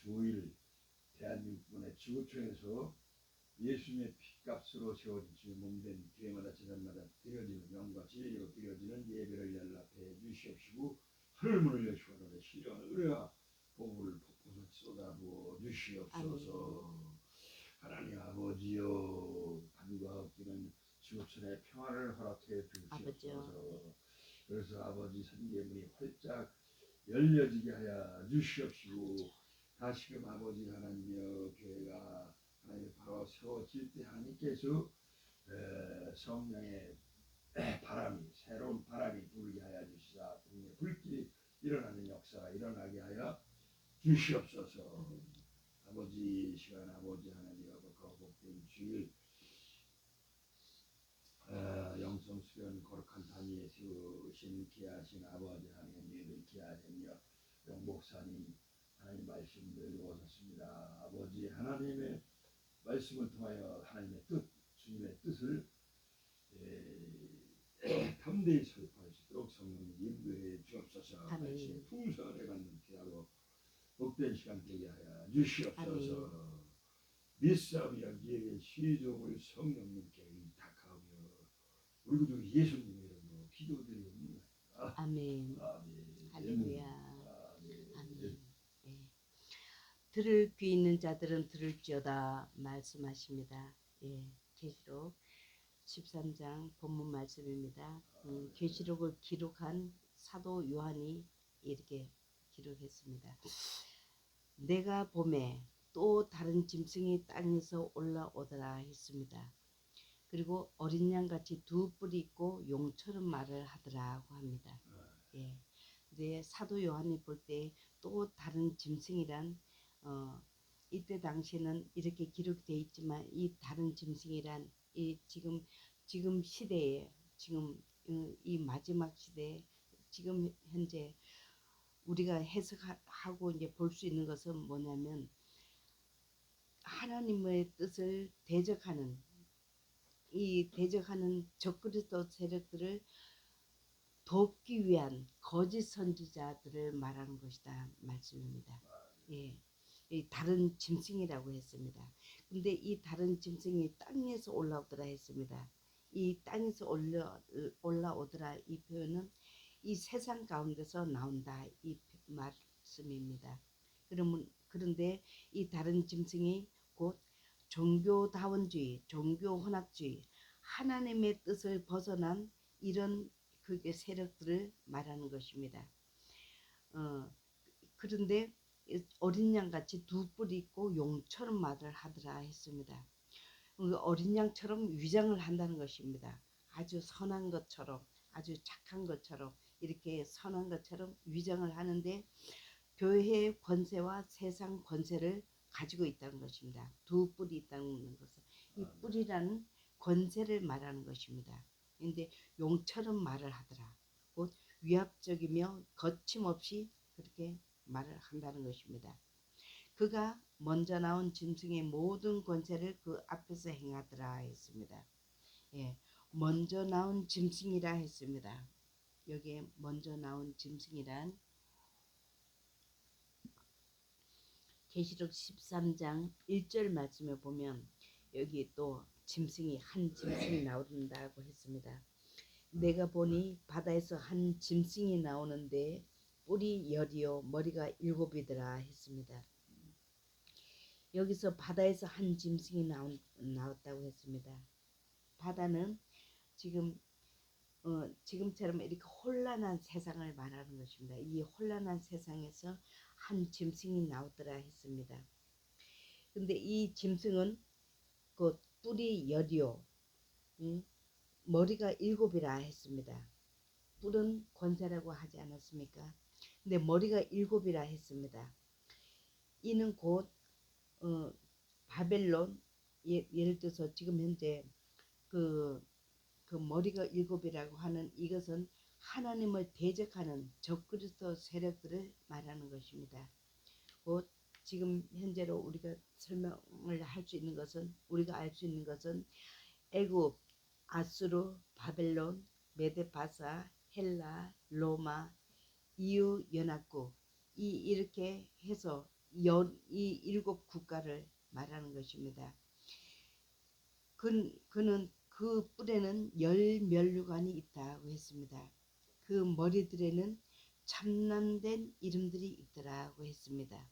9일 대한민국의 지구촌에서 예수님의 피값으로 세워진 주의 몸된 교회마다 제단마다 드려지는 영과 진리로 드려지는 예배를 연락해 주시옵시고 하늘 문을 여시고 너의 시련을 은혜와 복을 폭포서 쏟아부어 주시옵소서. 하나님 아버지여, 밤과 어깨는 지구촌의 평화를 허락해 주시옵소서. 그래서 아버지 선계문이 활짝 열려지게 하여 주시옵시고 다시금 아버지 하나님여, 교회가 하나님 바로 세워질 때 하나님께서 성령의 바람이, 새로운 바람이 불게 하여 주시사 분의 불길이 일어나는 역사가 일어나게 하여 주시옵소서. 아버지 시간 아버지 하나님 거룩된 주일 영성 수련 거룩한 단위에 세우신 귀하신 아버지 하나님 예를 귀하시며 영목사님 하나님 말씀을 오셨습니다. 아버지 하나님의 말씀을 통하여 하나님의 뜻, 주님의 뜻을 담대히 설파할 수 있도록 성령님 인도해 주옵소서. 말씀의 풍성을 갖는 귀하고 복된 시간 되게 하여 주시옵소서. 믿사오며 여기에 시종을 성령님께 의탁하며 우리 구주 예수님의 이름으로 기도드립니다. 아멘. 아멘. 할렐루야. 아멘. 네. 들을 귀 있는 자들은 들을지어다 말씀하십니다. 예, 계시록 13장 본문 말씀입니다. 계시록을 기록한 사도 요한이 이렇게 기록했습니다. 내가 봄에 또 다른 짐승이 땅에서 올라오더라 했습니다. 그리고 어린 양같이 두 뿔이 있고 용처럼 말을 하더라고 합니다. 예. 근데 사도 요한이 볼 때 또 다른 짐승이란 이때 당시에는 이렇게 기록되어 있지만 이 다른 짐승이란 이 지금 시대에 지금 이 마지막 시대에 지금 현재 우리가 해석하고 이제 볼 수 있는 것은 뭐냐면 하나님의 뜻을 대적하는 적그리스도 세력들을 돕기 위한 거짓 선지자들을 말하는 것이다 말씀입니다. 예, 이 다른 짐승이라고 했습니다. 근데 이 다른 짐승이 땅에서 올라오더라 했습니다. 이 땅에서 올라오더라 이 표현은 이 세상 가운데서 나온다 이 말씀입니다. 그런데 이 다른 짐승이 곧 종교다원주의, 종교혼합주의, 하나님의 뜻을 벗어난 이런 그게 세력들을 말하는 것입니다. 그런데 어린 양같이 두 뿔이 있고 용처럼 말을 하더라 했습니다. 어린 양처럼 위장을 한다는 것입니다. 아주 선한 것처럼, 아주 착한 것처럼, 이렇게 선한 것처럼 위장을 하는데 교회의 권세와 세상 권세를 가지고 있다는 것입니다. 두 뿔이 있다는 것은 이 뿔이라는 권세를 말하는 것입니다. 그런데 용처럼 말을 하더라. 곧 위압적이며 거침없이 그렇게 말을 한다는 것입니다. 그가 먼저 나온 짐승의 모든 권세를 그 앞에서 행하더라 했습니다. 예, 먼저 나온 짐승이라 했습니다. 여기에 먼저 나온 짐승이란 계시록 13장 1절 말씀에 보면 여기 또 한 짐승이 나온다고 했습니다. 내가 보니 바다에서 한 짐승이 나오는데 뿔이 10이요 머리가 7이더라 했습니다. 여기서 바다에서 한 짐승이 나왔다고 했습니다. 바다는 지금처럼 이렇게 혼란한 세상을 말하는 것입니다. 이 혼란한 세상에서 한 짐승이 나오더라 했습니다. 근데 이 짐승은 그 뿔이 10이요 머리가 7이라 했습니다. 뿔은 권세라고 하지 않았습니까? 근데 머리가 7이라 했습니다. 이는 곧 바벨론, 예를 들어서 지금 현재 그 머리가 7이라고 하는 이것은 하나님을 대적하는 적그리스도 세력들을 말하는 것입니다. 곧 지금 현재로 우리가 설명을 할 수 있는 것은, 우리가 알 수 있는 것은 애굽, 아수르, 바벨론, 메데파사, 헬라, 로마, EU 연합국 이렇게 해서 이 일곱 국가를 말하는 것입니다. 그는 그 뿔에는 열 면류관이 있다고 했습니다. 그 머리들에는 참남된 이름들이 있더라고 했습니다.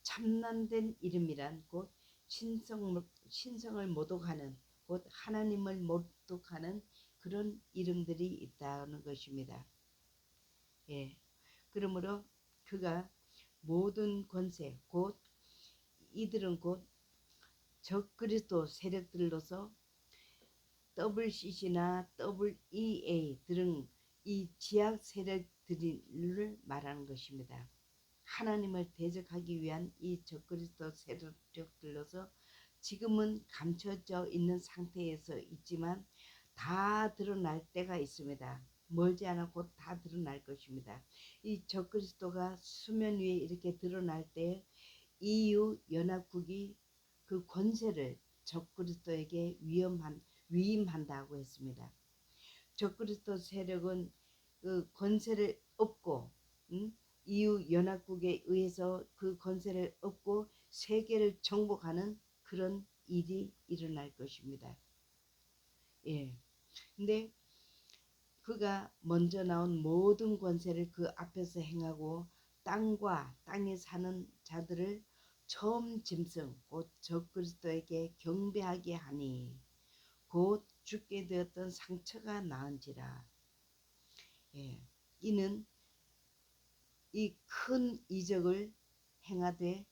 참남된 이름이란 곧 신성을 모독하는, 곧 하나님을 모독하는 그런 이름들이 있다는 것입니다. 예, 그러므로 그가 모든 권세, 곧 이들은 곧 적그리스도 세력들로서 WCC나 WEA 들은 이 지학 세력들을 말하는 것입니다. 하나님을 대적하기 위한 이 적그리스도 세력들로서 지금은 감춰져 있는 상태에서 있지만 다 드러날 때가 있습니다. 멀지 않아 곧 다 드러날 것입니다. 이 적그리스도가 수면 위에 이렇게 드러날 때 EU 연합국이 그 권세를 적그리스도에게 위임한다고 했습니다. 적그리스도 세력은 그 권세를 얻고 EU 연합국에 의해서 그 권세를 얻고 세계를 정복하는 그런 일이 일어날 것입니다. 예. 근데 그가 먼저 나온 모든 권세를 그 앞에서 행하고 땅과 땅에 사는 자들을 처음 짐승 곧 적그리스도에게 경배하게 하니 곧 죽게 되었던 상처가 나은지라. 예. 이는 이 큰 이적을 행하되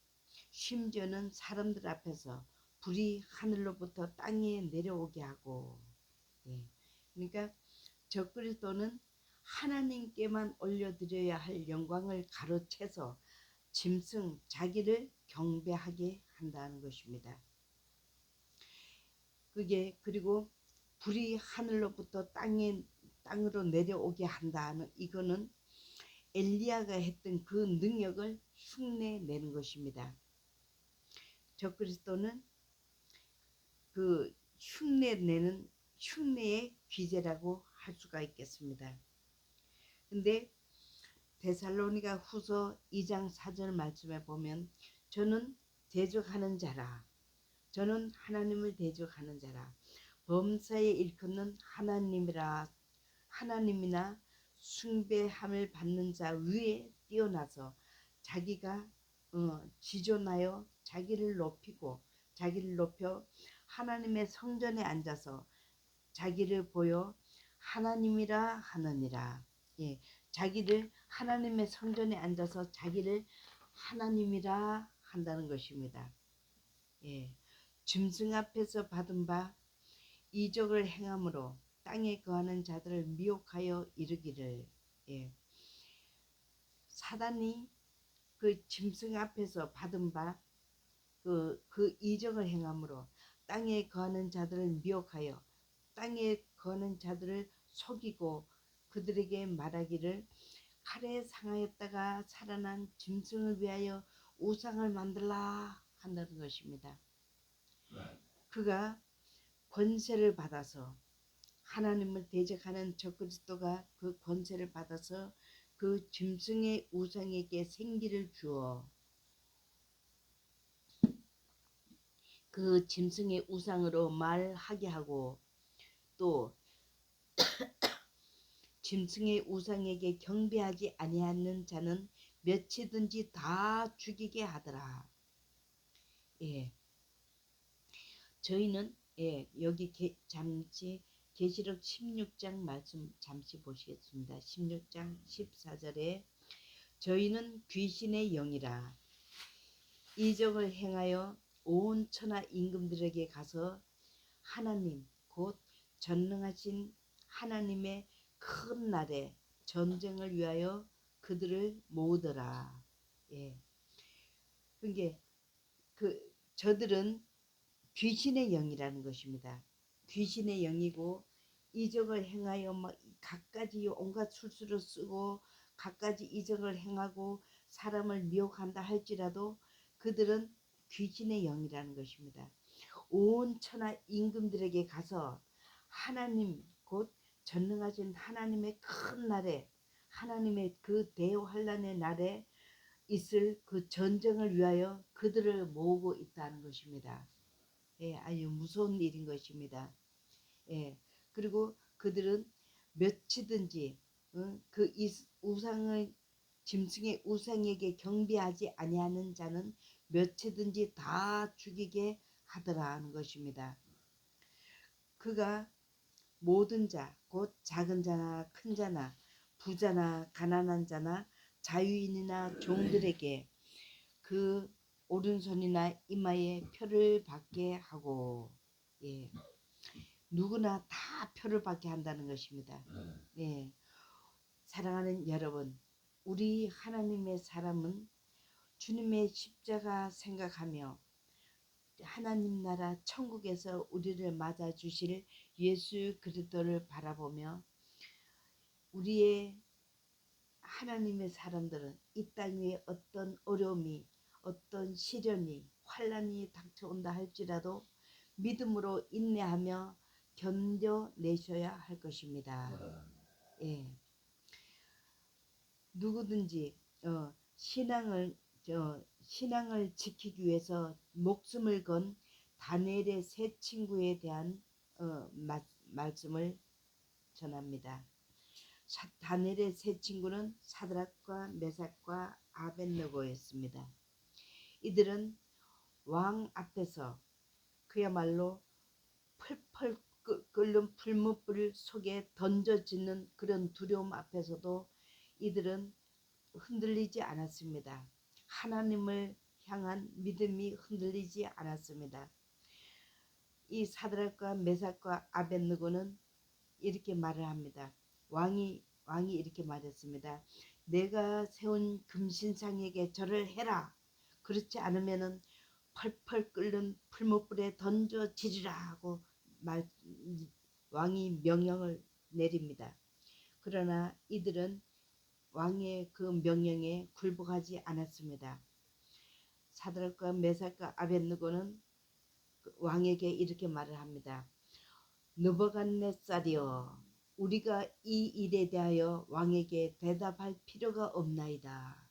심지어는 사람들 앞에서 불이 하늘로부터 땅에 내려오게 하고. 예. 그러니까 적그리스도는 하나님께만 올려드려야 할 영광을 가로채서 짐승 자기를 경배하게 한다는 것입니다. 그게 그리고 불이 하늘로부터 땅으로 내려오게 한다는 이거는 엘리야가 했던 그 능력을 흉내내는 것입니다. 적그리스도는 그 흉내의 귀재라고 할 수가 있겠습니다. 근데 데살로니가 후서 2장 4절 말씀에 보면 저는 대적하는 자라, 저는 하나님을 대적하는 자라, 범사에 일컫는 하나님이나 숭배함을 받는 자 위에 뛰어나서 자기가 지존하여 자기를 높여 하나님의 성전에 앉아서 자기를 보여 하나님이라 하느니라. 예, 자기를 하나님의 성전에 앉아서 자기를 하나님이라 한다는 것입니다. 예, 짐승 앞에서 받은 바 이적을 행함으로 땅에 거하는 자들을 미혹하여 이르기를. 예, 사단이 그 짐승 앞에서 받은 바 그 이적을 행함으로 땅에 거하는 자들을 미혹하여 땅에 거하는 자들을 속이고 그들에게 말하기를 칼에 상하였다가 살아난 짐승을 위하여 우상을 만들라 한다는 것입니다. 그가 권세를 받아서 하나님을 대적하는 적그리스도가 그 권세를 받아서 그 짐승의 우상에게 생기를 주어 그 짐승의 우상으로 말하게 하고 또 짐승의 우상에게 경배하지 아니하는 자는 몇이든지 다 죽이게 하더라. 예, 저희는 여기 잠시 계시록 16장 말씀 잠시 보시겠습니다. 16장 14절에 저희는 귀신의 영이라 이적을 행하여 온 천하 임금들에게 가서 하나님 곧 전능하신 하나님의 큰 날에 전쟁을 위하여 그들을 모으더라. 예. 그게 저들은 귀신의 영이라는 것입니다. 귀신의 영이고 이적을 행하여 막 갖가지 온갖 술수를 쓰고 갖가지 이적을 행하고 사람을 미혹한다 할지라도 그들은 귀신의 영이라는 것입니다. 온 천하 임금들에게 가서 하나님 곧 전능하신 하나님의 큰 날에 하나님의 그 대환란의 날에 있을 그 전쟁을 위하여 그들을 모으고 있다는 것입니다. 예, 아주 무서운 일인 것입니다. 예, 그리고 그들은 몇이든지 그 우상의 짐승의 우상에게 경배하지 아니하는 자는 몇이든지 다 죽이게 하더라 하는 것입니다. 그가 모든 자, 곧 작은 자나 큰 자나 부자나 가난한 자나 자유인이나 종들에게 그 오른손이나 이마에 표를 받게 하고, 예, 누구나 다 표를 받게 한다는 것입니다. 예, 사랑하는 여러분, 우리 하나님의 사람은 주님의 십자가 생각하며 하나님 나라 천국에서 우리를 맞아 주실 예수 그리스도를 바라보며 우리의 하나님의 사람들은 이 땅 위에 어떤 어려움이 어떤 시련이 환난이 닥쳐온다 할지라도 믿음으로 인내하며 견뎌내셔야 할 것입니다. 예, 누구든지 신앙을 지키기 위해서 목숨을 건 다니엘의 세 친구에 대한 말씀을 전합니다. 다니엘의 세 친구는 사드락과 메삭과 아벳느고였습니다. 이들은 왕 앞에서 그야말로 펄펄 끓는 풀무불 속에 던져지는 그런 두려움 앞에서도 이들은 흔들리지 않았습니다. 하나님을 향한 믿음이 흔들리지 않았습니다. 이 사드락과 메삭과 아벳느고는 이렇게 말을 합니다. 왕이 이렇게 말했습니다. 내가 세운 금신상에게 절을 해라. 그렇지 않으면은 펄펄 끓는 풀무불에 던져지리라 하고 왕이 명령을 내립니다. 그러나 이들은 왕의 그 명령에 굴복하지 않았습니다. 사드락과 메삭과 아벳느고는 왕에게 이렇게 말을 합니다. 느부갓네살이여, 우리가 이 일에 대하여 왕에게 대답할 필요가 없나이다.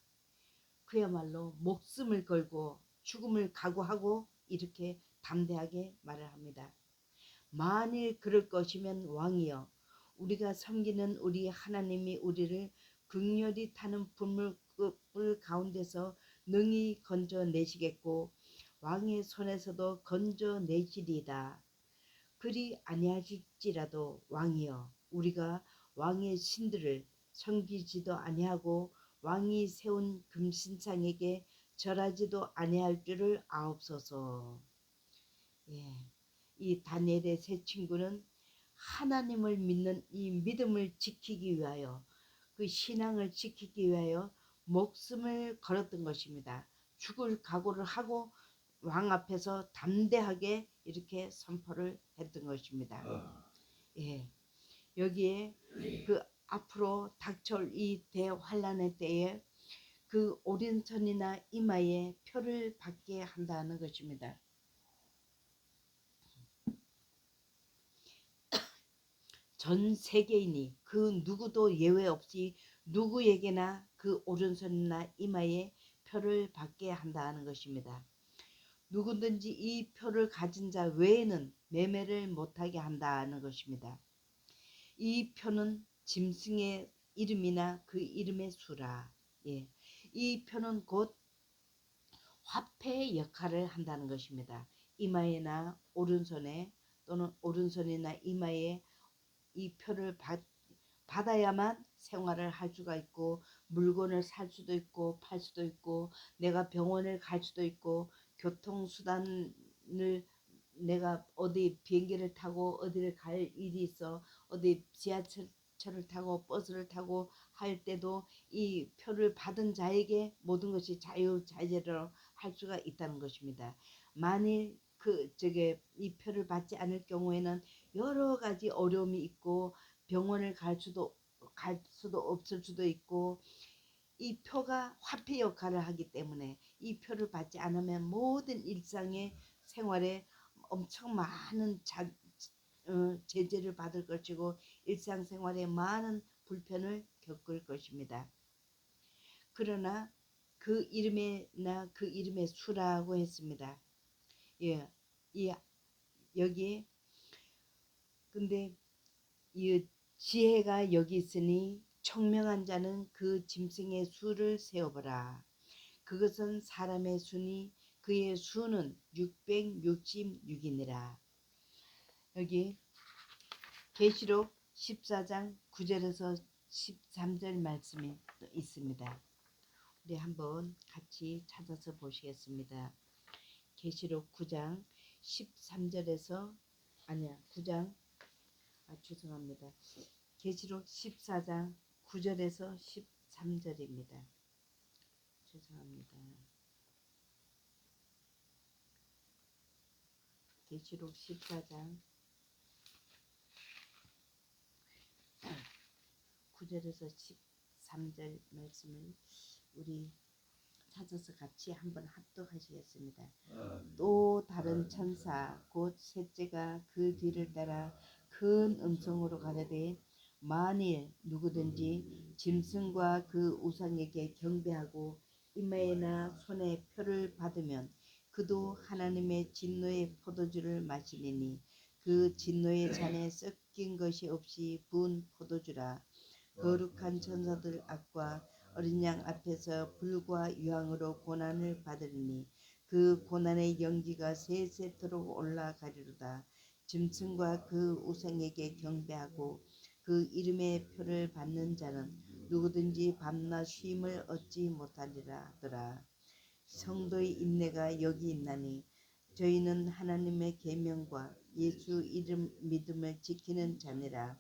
그야말로 목숨을 걸고 죽음을 각오하고 이렇게 담대하게 말을 합니다. 만일 그럴 것이면 왕이여, 우리가 섬기는 우리 하나님이 우리를 극렬히 타는 불 가운데서 능히 건져내시겠고 왕의 손에서도 건져내시리이다. 그리 아니하실지라도 왕이여, 우리가 왕의 신들을 섬기지도 아니하고 왕이 세운 금신상에게 절하지도 아니할 줄을 아옵소서. 예, 이 다니엘의 세 친구는 하나님을 믿는 이 믿음을 지키기 위하여 그 신앙을 지키기 위하여 목숨을 걸었던 것입니다. 죽을 각오를 하고 왕 앞에서 담대하게 이렇게 선포를 했던 것입니다. 예, 여기에 그 앞으로 닥쳐올 이 대환란의 때에 그 오른손이나 이마에 표를 받게 한다는 것입니다. 전 세계인이 그 누구도 예외 없이 누구에게나 그 오른손이나 이마에 표를 받게 한다는 것입니다. 누구든지 이 표를 가진 자 외에는 매매를 못하게 한다는 것입니다. 이 표는 짐승의 이름이나 그 이름의 수라. 예, 이 표는 곧 화폐의 역할을 한다는 것입니다. 이마에나 오른손에 또는 오른손이나 이마에 이 표를 받아야만 생활을 할 수가 있고 물건을 살 수도 있고 팔 수도 있고 내가 병원을 갈 수도 있고 교통수단을 내가 어디 비행기를 타고 어디를 갈 일이 있어 어디 지하철을 타고 버스를 타고 할 때도 이 표를 받은 자에게 모든 것이 자유자재로 할 수가 있다는 것입니다. 만일 이 표를 받지 않을 경우에는 여러 가지 어려움이 있고 병원을 갈 수도 없을 수도 있고 이 표가 화폐 역할을 하기 때문에 이 표를 받지 않으면 모든 일상의 생활에 엄청 많은 제재를 받을 것이고 일상생활에 많은 불편을 겪을 것입니다. 그러나 그 이름의 수라고 했습니다. 예, 여기 근데 이 지혜가 여기 있으니 청명한 자는 그 짐승의 수를 세어보라. 그것은 사람의 수니 그의 수는 666이니라. 여기 계시록 14장 9절에서 13절 말씀이 있습니다. 우리 한번 같이 찾아서 보시겠습니다. 계시록 9장 13절에서 죄송합니다. 계시록 14장 9절에서 13절입니다. 죄송합니다. 계시록 14장 9절에서 13절 말씀을 우리 찾아서 같이 한번 합독하시겠습니다. 또 다른 천사 곧 셋째가 그 뒤를 따라 큰 음성으로 가라되 만일 누구든지 짐승과 그 우상에게 경배하고 이마에나 손에 표를 받으면 그도 하나님의 진노의 포도주를 마시리니 그 진노의 잔에 섞인 것이 없이 부은 포도주라. 거룩한 천사들 앞과 어린 양 앞에서 불과 유황으로 고난을 받으리니 그 고난의 연기가 세세토록 올라가리로다. 짐승과 그 우상에게 경배하고 그 이름의 표를 받는 자는 누구든지 밤낮 쉼을 얻지 못하리라 하더라. 성도의 인내가 여기 있나니 저희는 하나님의 계명과 예수 이름 믿음을 지키는 자니라.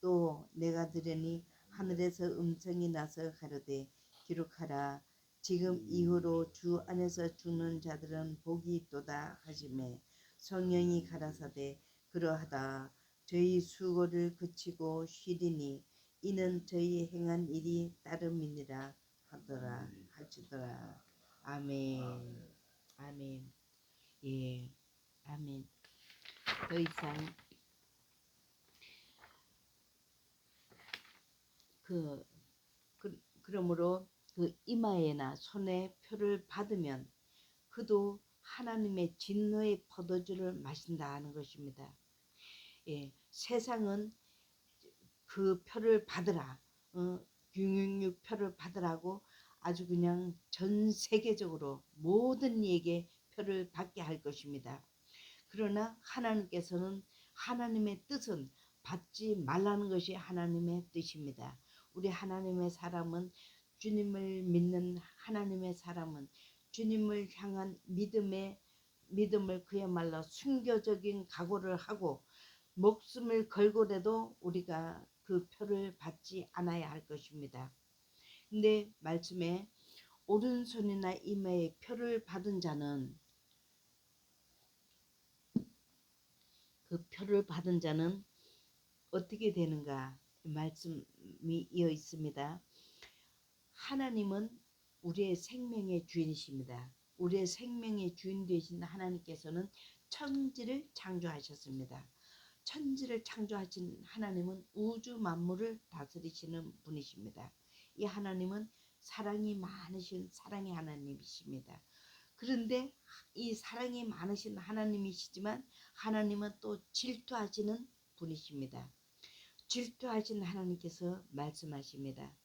또 내가 들으니 하늘에서 음성이 나서 가로되 기록하라. 지금 이후로 주 안에서 죽는 자들은 복이 있도다 하시매 성령이 가라사대 그러하다. 저희 수고를 그치고 쉬리니 이는 저희 행한 일이 따름이니라 하시더라. 아멘. 아멘. 예. 아멘. 더 이상 그러므로 그 이마에나 손에 표를 받으면 그도 하나님의 진노의 포도주를 마신다 하는 것입니다. 예, 세상은 그 표를 받으라, 666 표를 받으라고 아주 그냥 전 세계적으로 모든 이에게 표를 받게 할 것입니다. 그러나 하나님께서는 하나님의 뜻은 받지 말라는 것이 하나님의 뜻입니다. 우리 하나님의 사람은 주님을 믿는 하나님의 사람은 주님을 향한 믿음을 그야말로 순교적인 각오를 하고 목숨을 걸고라도 우리가 그 표를 받지 않아야 할 것입니다. 근데 말씀에 오른손이나 이마에 표를 받은 자는 그 표를 받은 자는 어떻게 되는가 말씀이 이어 있습니다. 하나님은 우리의 생명의 주인이십니다. 우리의 생명의 주인 되신 하나님께서는 천지를 창조하셨습니다. 천지를 창조하신 하나님은 우주 만물을 다스리시는 분이십니다. 이 하나님은 사랑이 많으신 사랑의 하나님이십니다. 그런데 이 사랑이 많으신 하나님이시지만 하나님은 또 질투하시는 분이십니다. 질투하신 하나님께서 말씀하십니다.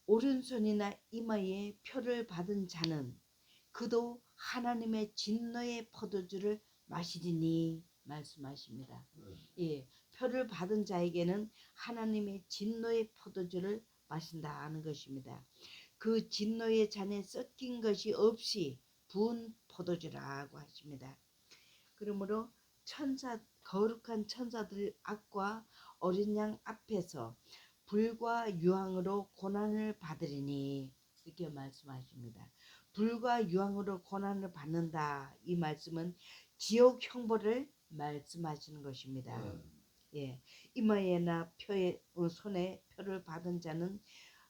오른손이나 이마에 표를 받은 자는 그도 하나님의 진노의 포도주를 마시리니 말씀하십니다. 예, 표를 받은 자에게는 하나님의 진노의 포도주를 마신다 하는 것입니다. 그 진노의 잔에 섞인 것이 없이 부은 포도주라고 하십니다. 그러므로 거룩한 천사들 앞과 어린 양 앞에서 불과 유황으로 고난을 받으리니 이렇게 말씀하십니다. 불과 유황으로 고난을 받는다. 이 말씀은 지옥 형벌을 말씀하시는 것입니다. 예, 이마에나 손에 표를 받은 자는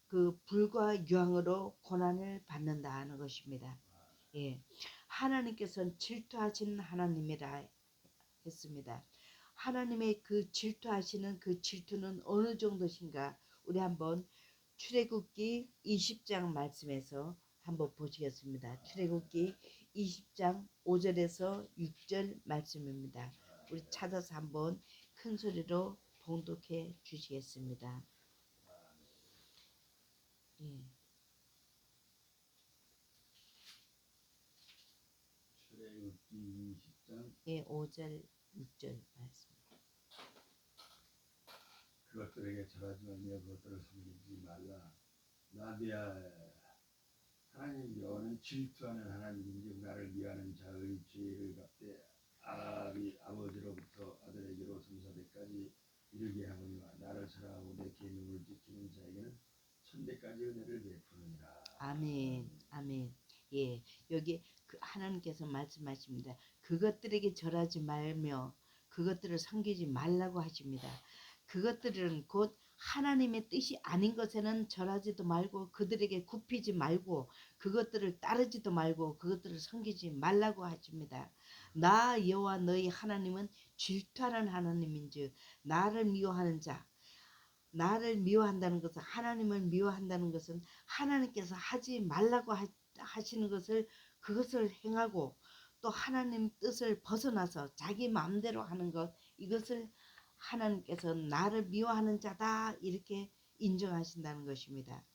그 불과 유황으로 고난을 받는다 하는 것입니다. 예, 하나님께서는 질투하신 하나님이라 했습니다. 하나님의 그 질투하시는 그 질투는 어느 정도신가? 우리 한번 출애굽기 20장 말씀에서 한번 보시겠습니다. 출애굽기 20장 5절에서 6절 말씀입니다. 우리 찾아서 한번 큰 소리로 봉독해 주시겠습니다. 예. 출애굽기 20장 예, 5절 6절 말씀. 그것들에게 절하지 말며 그것들을 섬기지 말라. 나비야 하나님 여호와는 질투하는 하나님인지 나를 미워하는 자의 죄를 갚되 아버지로부터 아들에게로 3,400까지 이르게 하거니와 나를 사랑하고 내 계명을 지키는 자에게는 1,000배까지 은혜를 베푸느니라. 아멘. 아멘. 예. 여기 하나님께서 말씀하십니다. 그것들에게 절하지 말며 그것들을 섬기지 말라고 하십니다. 그것들은 곧 하나님의 뜻이 아닌 것에는 절하지도 말고 그들에게 굽히지 말고 그것들을 따르지도 말고 그것들을 섬기지 말라고 하십니다. 나 여호와 너희 하나님은 질투하는 하나님인즉 나를 미워하는 자, 나를 미워한다는 것은 하나님을 미워한다는 것은 하나님께서 하지 말라고 하시는 것을 그것을 행하고 또 하나님 뜻을 벗어나서 자기 마음대로 하는 것, 이것을 하나님께서 나를 미워하는 자다 이렇게 인정하신다는 것입니다.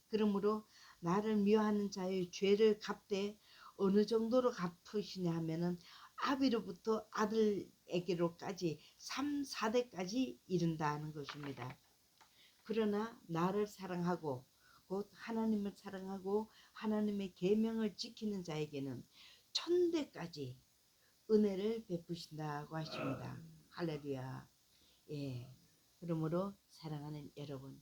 그러므로 나를 미워하는 자의 죄를 갚되 어느 정도로 갚으시냐 하면은 아비로부터 아들에게로까지 3, 4대까지 이른다는 것입니다. 그러나 나를 사랑하고 곧 하나님을 사랑하고 하나님의 계명을 지키는 자에게는 1,000대까지 은혜를 베푸신다고 하십니다. 할렐루야. 예. 그러므로 사랑하는 여러분,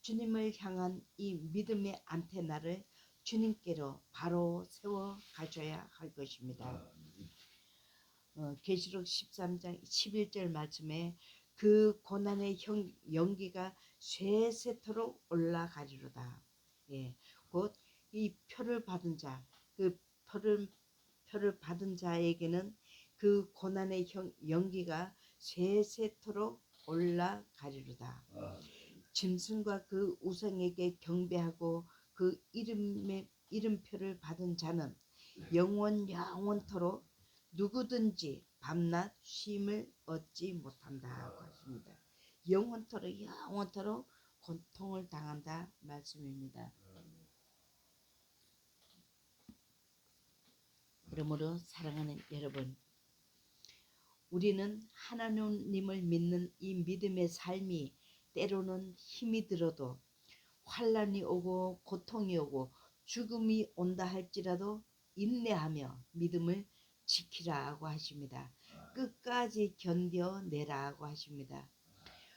주님을 향한 이 믿음의 안테나를 주님께로 바로 세워 가져야 할 것입니다. 계시록 13장 11절 말씀에 그 고난의 연기가 쇠쇠토록 올라가리로다. 예, 곧 이 표를 받은 자, 그 표를 받은 자에게는 그 고난의 연기가 쇠쇠토록 올라가리로다. 짐승과 그 우상에게 경배하고 그 이름표를 받은 자는 영원토록 누구든지 밤낮 쉼을 얻지 못한다고 하십니다. 영원토록 고통을 당한다 말씀입니다. 그러므로 사랑하는 여러분, 우리는 하나님을 믿는 이 믿음의 삶이 때로는 힘이 들어도 환난이 오고 고통이 오고 죽음이 온다 할지라도 인내하며 믿음을 지키라고 하십니다. 끝까지 견뎌내라고 하십니다.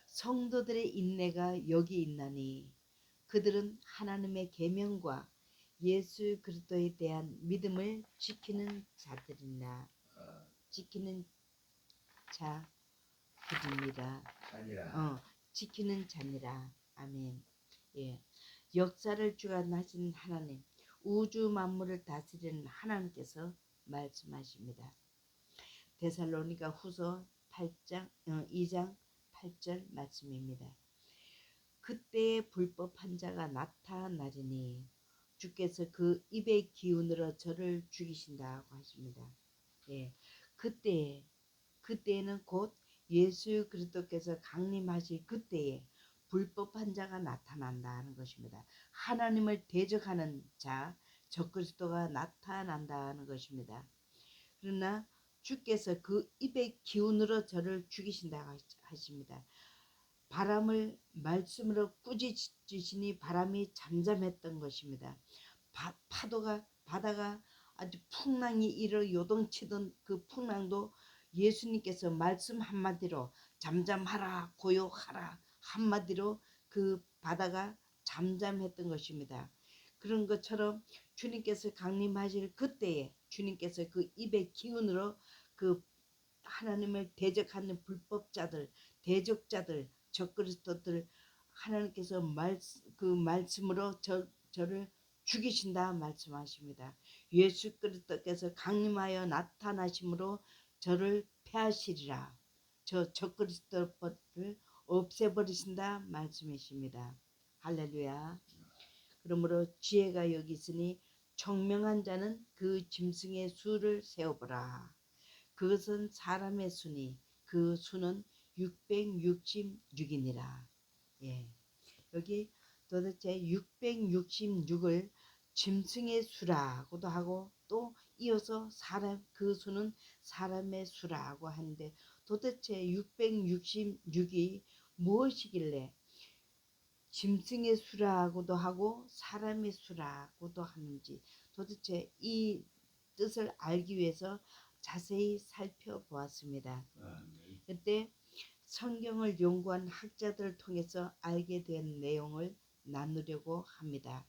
성도들의 인내가 여기 있나니 그들은 하나님의 계명과 예수 그리스도에 대한 믿음을 지키는 자들이나 지키는 자들입니다. 지키는 자니라. 아멘. 예. 역사를 주관하신 하나님, 우주 만물을 다스리는 하나님께서 말씀하십니다. 데살로니가 후서 2장 8절 말씀입니다. 그때에 불법한 자가 나타나리니 주께서 그 입의 기운으로 저를 죽이신다고 하십니다. 예. 그때에는 곧 예수 그리스도께서 강림하실 그때에 불법한 자가 나타난다는 것입니다. 하나님을 대적하는 자, 적그리스도가 나타난다는 것입니다. 그러나 주께서 그 입의 기운으로 저를 죽이신다고 하십니다. 바람을 말씀으로 꾸짖으시니 바람이 잠잠했던 것입니다. 바다가 아주 풍랑이 일어 요동치던 그 풍랑도 예수님께서 말씀 한마디로 잠잠하라 고요하라 한마디로 그 바다가 잠잠했던 것입니다. 그런 것처럼 주님께서 강림하실 그때에 주님께서 그 입의 기운으로 그 하나님을 대적하는 불법자들, 대적자들, 적그리스도들 하나님께서 그 말씀으로 저를 죽이신다 말씀하십니다. 예수 그리스도께서 강림하여 나타나심으로 저를 패하시리라. 저 적그리스도를 없애버리신다 말씀이십니다. 할렐루야. 그러므로 지혜가 여기 있으니 청명한 자는 그 짐승의 수를 세어보라. 그것은 사람의 수니 그 수는 666이니라. 예. 여기 도대체 666을 짐승의 수라고도 하고 또 이어서 사람 그 수는 사람의 수라고 하는데 도대체 666이 무엇이길래 짐승의 수라고도 하고 사람의 수라고도 하는지 도대체 이 뜻을 알기 위해서 자세히 살펴보았습니다. 아멘. 그때 성경을 연구한 학자들을 통해서 알게 된 내용을 나누려고 합니다.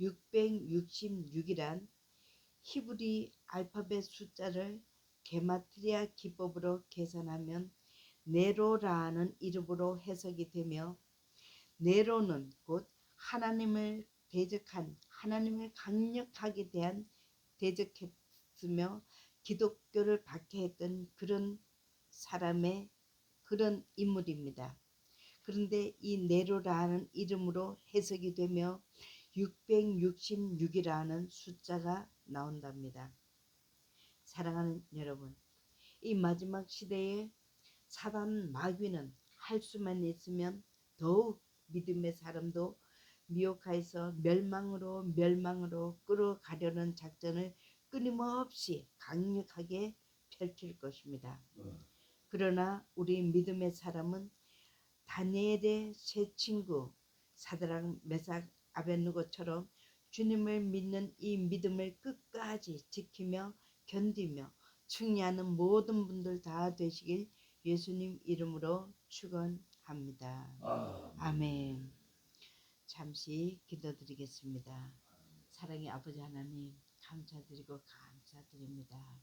666이란 히브리 알파벳 숫자를 게마트리아 기법으로 계산하면 네로라는 이름으로 해석이 되며 네로는 곧 하나님을 대적한 하나님을 강력하게 대적했으며 기독교를 박해했던 그런 사람의 그런 인물입니다. 그런데 이 네로라는 이름으로 해석이 되며 666이라는 숫자가 나온답니다. 사랑하는 여러분, 이 마지막 시대에 사단 마귀는 할 수만 있으면 더욱 믿음의 사람도 미혹하여서 멸망으로 끌어가려는 작전을 끊임없이 강력하게 펼칠 것입니다. 그러나 우리 믿음의 사람은 다니엘의 세 친구 사드락 메삭 아벳느고처럼 주님을 믿는 이 믿음을 끝까지 지키며 견디며 승리하는 모든 분들 다 되시길 예수님 이름으로 축원합니다. 아멘. 잠시 기도드리겠습니다. 사랑의 아버지 하나님 감사드리고 감사드립니다.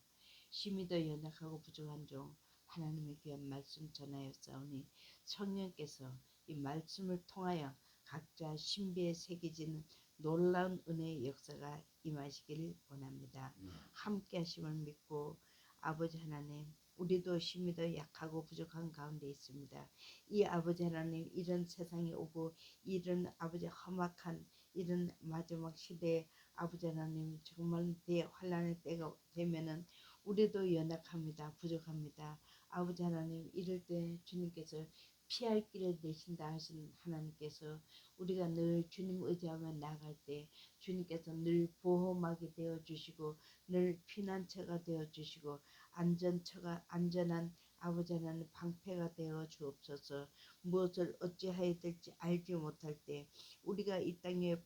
심히도 연약하고 부족한 종 하나님의 귀한 말씀 전하였사오니 성령께서 이 말씀을 통하여 각자 신비에 새겨지는 놀라운 은혜의 역사가 임하시기를 원합니다. 함께 하심을 믿고 아버지 하나님 우리도 심히도 약하고 부족한 가운데 있습니다. 이 아버지 하나님 이런 세상에 오고 이런 아버지 험악한 이런 마지막 시대에 아버지 하나님 정말 대환란의 때가 되면은 우리도 연약합니다. 부족합니다. 아버지 하나님 이럴 때 주님께서 피할 길을 내신다 하신 하나님께서 우리가 늘 주님 의지하며 나갈 때 주님께서 늘 보호막이 되어주시고 늘 피난처가 되어주시고 안전한 아버지 하나님 방패가 되어 주옵소서. 무엇을 어찌해야 될지 알지 못할 때 우리가 이 땅에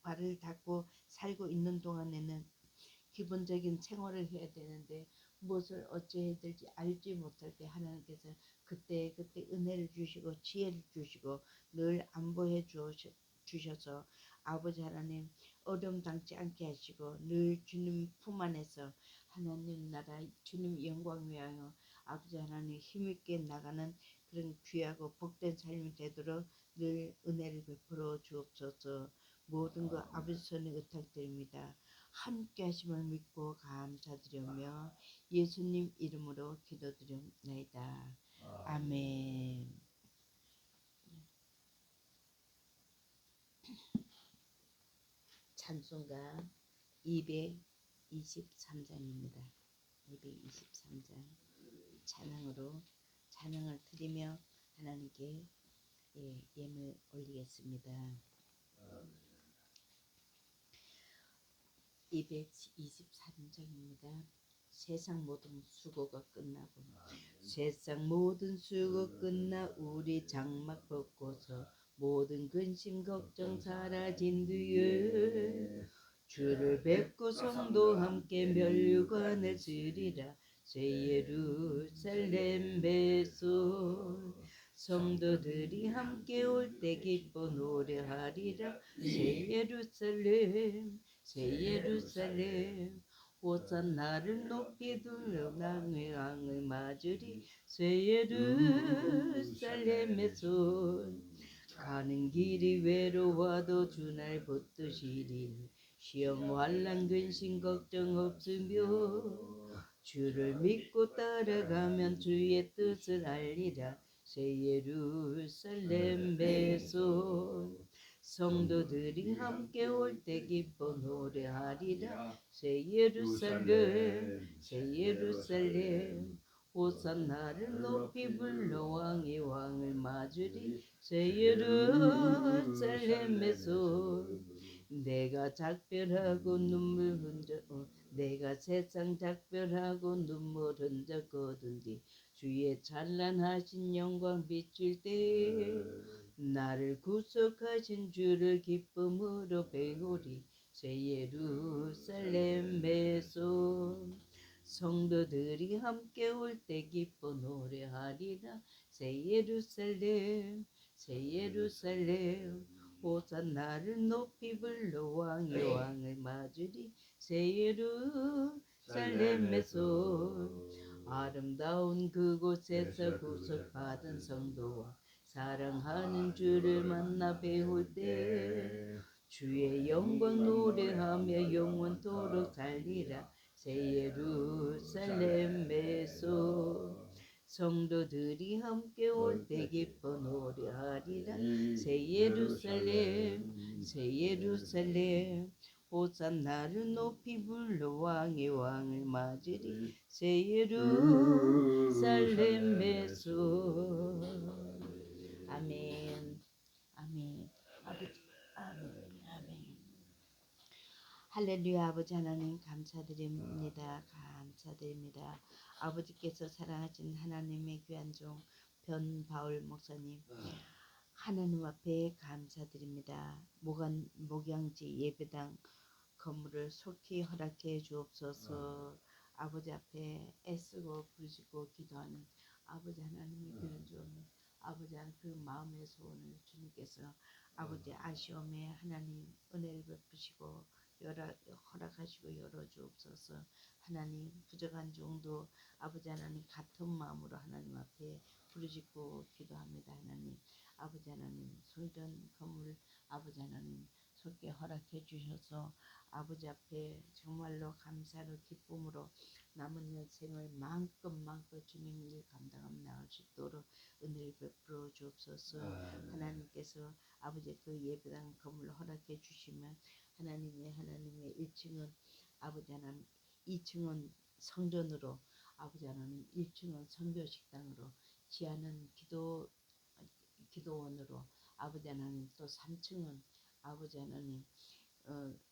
발을 닫고 살고 있는 동안에는 기본적인 생활을 해야 되는데 무엇을 어찌해야 될지 알지 못할 때 하나님께서 그때 은혜를 주시고 지혜를 주시고 늘 안보해 주셔서 아버지 하나님 어려움 당치 않게 하시고 늘 주님 품 안에서 하나님 나라 주님 영광 위하여 아버지 하나님 힘있게 나가는 그런 귀하고 복된 삶이 되도록 늘 은혜를 베풀어 주옵소서. 모든 것 아버지 손에 의탁드립니다. 함께 하심을 믿고 감사드리며 예수님 이름으로 기도드립니다. 아멘. 찬송가 223장입니다. 223장 찬양을 드리며 하나님께 예물 올리겠습니다. 223장입니다. 세상 모든 수고가 끝나고 세상 모든 수고 끝나 우리 장막 벗고서 모든 근심 걱정 사라진 뒤에 주를 뵙고 성도 함께 멸관을 쓰리라. 새 예루살렘 배송 성도들이 함께 올 때 기뻐 노래하리라. 새 예루살렘 호산나를 높이 들어 왕을 맞으리. 새 예루살렘에서 가는 길이 외로워도 주날 붙드시리. 시험 환난 근심 걱정 없으며 주를 믿고 따라가면 주의 뜻을 알리라. 새 예루살렘 배송 성도들이 함께 올 때 기뻐 노래하리라. 새 예루살렘 새 예루살렘 호산나를 높이 불러 왕이 왕을 맞으리. 새 예루살렘에서 내가 작별하고 눈물 흔적 내가 세상 작별하고 눈물 흔적 거둔 뒤 주의 찬란하신 영광 비칠 때 나를 구속하신 주를 기쁨으로 배우리. 새 예루살렘에서 성도들이 함께 올 때 기뻐 노래하리라. 새 예루살렘 새 예루살렘 호산나를 높이 불러 왕이 왕을 맞으리. 새 예루살렘에서 아름다운 그곳에서 구속받은 성도와 사랑하는 주를 만나 배울 때 주의 영광 노래하며 영원토록 살리라. 새 예루살렘에서 성도들이 함께 올 때 기뻐 노래하리라. 새 예루살렘 새 예루살렘 호산나를 높이 불러 왕의 왕을 맞으리. 새 예루살렘에서 아멘 아멘 아버지 아멘 아멘. 할렐루야. 아버지 하나님 감사드립니다. 감사드립니다. 아버지께서 사랑하신 하나님의 귀한 종 변바울 목사님 하나님 앞에 감사드립니다. 목양지 예배당 건물을 속히 허락해 주옵소서. 아버지 앞에 애쓰고 부르시고 기도하는 아버지 하나님의 귀한 종 아버지 그 마음의 소원을 주님께서 아버지 아쉬움에 하나님 은혜를 베푸시고 허락하시고 열어주옵소서. 하나님 부족한 종도 아버지 하나님 같은 마음으로 하나님 앞에 부르짖고 기도합니다. 하나님 아버지 하나님 솔전 건물 아버지 하나님 속게 허락해 주셔서 아버지 앞에 정말로 감사로 기쁨으로 남은 여생을 마음껏 주님 일 감당하며 나갈 수 있도록 은혜를 베풀어 주옵소서. 하나님께서 아버지 그 예배당 건물을 허락해 주시면 하나님의 1층은 아버지 하나님 2층은 성전으로 아버지 하나님 1층은 선교식당으로 지하는 기도원으로 아버지 하나님 또 3층은 아버지 하나님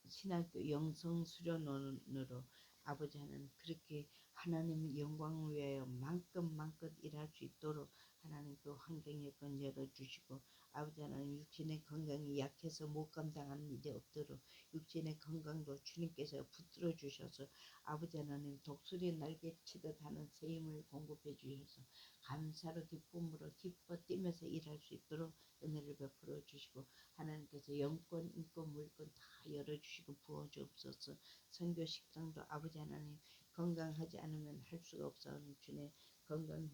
신학교 영성수련원으로 아버지 하나님 그렇게 하나님의 영광을 위하여 마음껏 일할 수 있도록 하나님 그 환경 여건 열어주시고 아버지 하나님 육신의 건강이 약해서 못 감당하는 일이 없도록 육신의 건강도 주님께서 붙들어 주셔서 아버지 하나님 독수리 날개 치듯 하는 새 힘을 공급해 주셔서 감사로 기쁨으로 기뻐 뛰면서 일할 수 있도록 은혜를 베풀어 주시고 하나님께서 영권 인권 물권 다 열어주시고 부어주옵소서. 선교식당도 아버지 하나님 건강하지 않으면 할 수가 없사오니 주님 건강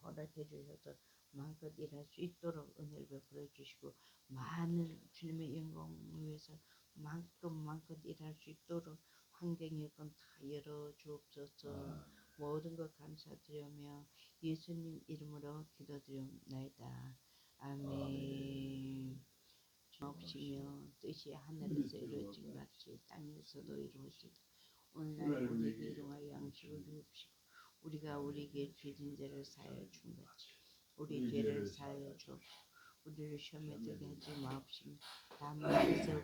허락해 주셔서 마음껏 일할 수 있도록 은혜를 베풀어 주시고 많은 주님의 영광을 위해서 마음껏 일할 수 있도록 환경 여건 다 열어주옵소서. 모든 것 감사드리며 예수님 이름으로 기도드리옵나이다. 아멘. 주옵시며 뜻이 하늘에서 이루어진 같이 땅에서도 이루어지다. 오늘날 우리에게 일용할 양식을 주옵시고 우리가 우리에게 죄진 죄를 사하여 준 같이 우리 죄를 사하여 주옵시고 우리를 시험에 들게 하지 마옵시며 다만